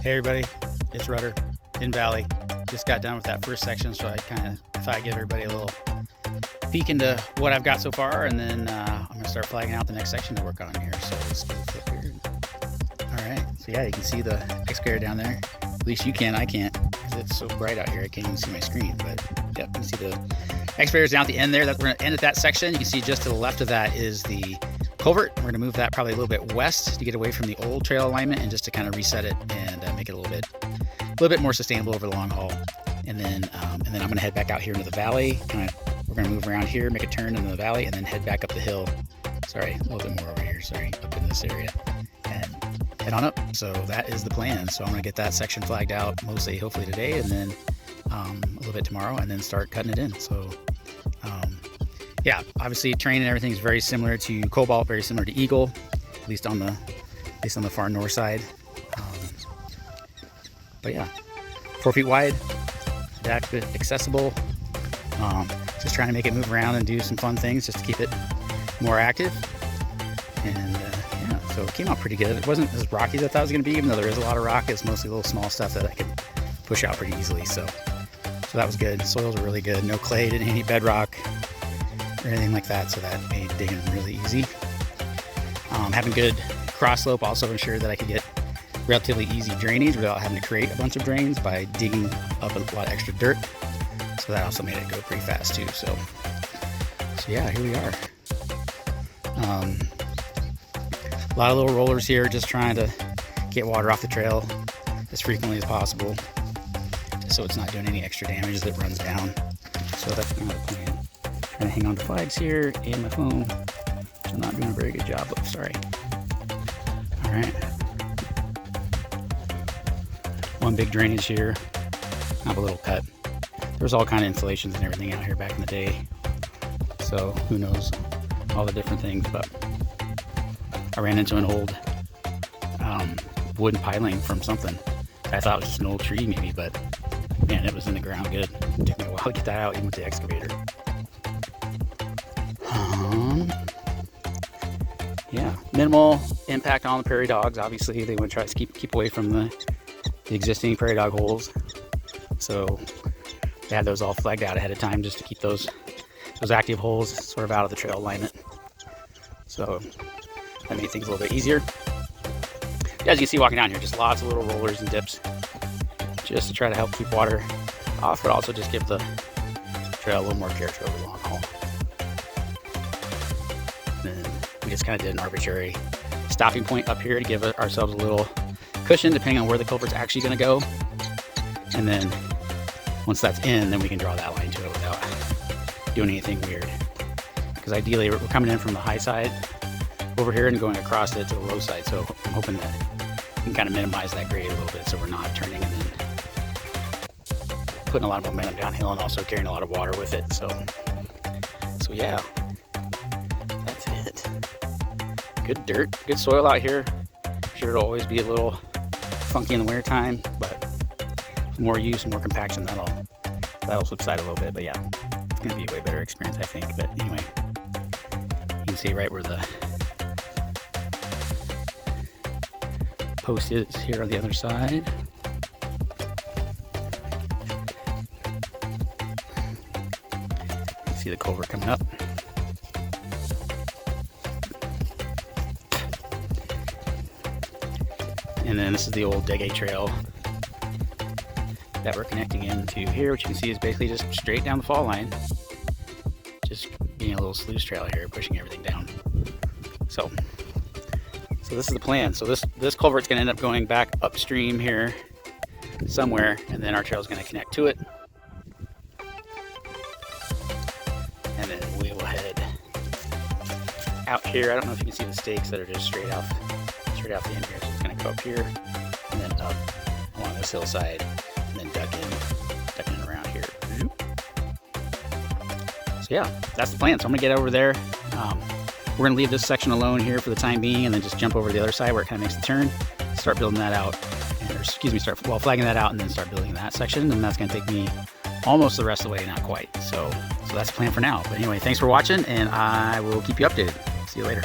Hey everybody, it's Rutter in Valley. Just got done with that first section, so I kind of thought I'd give everybody a little peek into what I've got so far, and then I'm going to start flagging out the next section to work on here. So let's go flip here. Alright, so yeah, you can see the excavator down there. At least you can, I can't, because it's so bright out here I can't even see my screen. But yep, you can see the excavator's down at the end there. We're going to end at that section. You can see just to the left of that is the culvert. We're going to move that probably a little bit west to get away from the old trail alignment and just to kind of reset it and make it a little bit more sustainable over the long haul. And then I'm going to head back out here into the valley. We're going to move around here, make a turn into the valley, and then head back up the hill. Sorry, a little bit more over here. Sorry, up in this area, and head on up. So that is the plan. So I'm going to get that section flagged out mostly, hopefully today, and then a little bit tomorrow, and then start cutting it in. So. Yeah, obviously terrain and everything is very similar to Cobalt, very similar to Eagle, at least on the far north side. But yeah, 4 feet wide, accessible. Just trying to make it move around and do some fun things just to keep it more active. And yeah, so it came out pretty good. It wasn't as rocky as I thought it was going to be, even though there is a lot of rock. It's mostly little small stuff that I could push out pretty easily. So that was good. Soils were really good. No clay, didn't hit any bedrock or anything like that, so that made digging really easy. Having good cross slope also ensured that I could get relatively easy drainage without having to create a bunch of drains by digging up a lot of extra dirt. So that also made it go pretty fast too. So yeah, here we are. A lot of little rollers here, just trying to get water off the trail as frequently as possible, just so it's not doing any extra damage as it runs down. So that's kind of the plan. Trying to hang on to flags here and my phone, which I'm not doing a very good job of, sorry. Alright. One big drainage here. I have a little cut. There's all kind of installations and everything out here back in the day. So who knows all the different things, but I ran into an old wooden piling from something. I thought it was just an old tree maybe, but man, it was in the ground good. It took me a while to get that out, even with the excavator. Yeah, minimal impact on the prairie dogs. Obviously, they want to try to keep away from the existing prairie dog holes. So they had those all flagged out ahead of time just to keep those active holes sort of out of the trail alignment. So that made things a little bit easier. As you can see walking down here, just lots of little rollers and dips just to try to help keep water off, but also just give the trail a little more character over the long haul. Then we just kind of did an arbitrary stopping point up here to give ourselves a little cushion depending on where the culvert's actually going to go. And then once that's in, then we can draw that line to it without doing anything weird. Because ideally we're coming in from the high side over here and going across it to the low side. So I'm hoping that we can kind of minimize that grade a little bit so we're not turning and then putting a lot of momentum downhill and also carrying a lot of water with it. So yeah. Good dirt, good soil out here. Sure, it'll always be a little funky in the winter time, but more use, more compaction, that'll subside a little bit. But yeah, it's gonna be a way better experience, I think. But anyway, you can see right where the post is here on the other side. You see the culvert coming up. And then this is the old Dege trail that we're connecting into here, which you can see is basically just straight down the fall line. Just being a little sluice trail here, pushing everything down. So this is the plan. So this culvert's gonna end up going back upstream here somewhere, and then our trail is gonna connect to it. And then we will head out here. I don't know if you can see the stakes that are just straight off the end here. So it's gonna go up here and then up along this hillside and then duck in around here. So yeah, that's the plan. So I'm gonna get over there. We're gonna leave this section alone here for the time being and then just jump over to the other side where it kind of makes the turn, start building that out, start flagging that out and then start building that section. And that's gonna take me almost the rest of the way, not quite. So that's the plan for now. But anyway, thanks for watching and I will keep you updated. See you later.